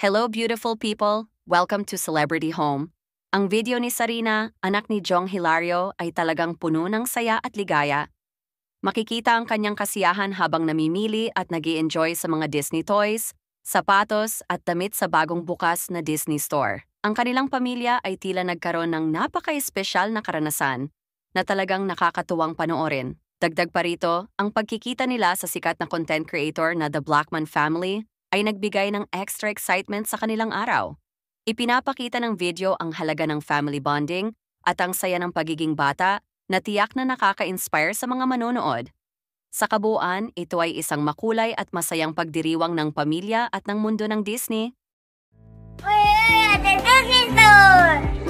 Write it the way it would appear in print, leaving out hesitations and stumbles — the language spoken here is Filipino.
Hello beautiful people! Welcome to Celebrity Home. Ang video ni Sarina, anak ni Jong Hilario, ay talagang puno ng saya at ligaya. Makikita ang kanyang kasiyahan habang namimili at nag-i-enjoy sa mga Disney toys, sapatos at damit sa bagong bukas na Disney Store. Ang kanilang pamilya ay tila nagkaroon ng napaka-espesyal na karanasan na talagang nakakatuwang panoorin. Dagdag pa rito, ang pagkikita nila sa sikat na content creator na The Blackman Family ay nagbigay ng extra excitement sa kanilang araw. Ipinapakita ng video ang halaga ng family bonding at ang saya ng pagiging bata na tiyak na nakaka-inspire sa mga manonood. Sa kabuuan, ito ay isang makulay at masayang pagdiriwang ng pamilya at ng mundo ng Disney. Uy, the Disney Store!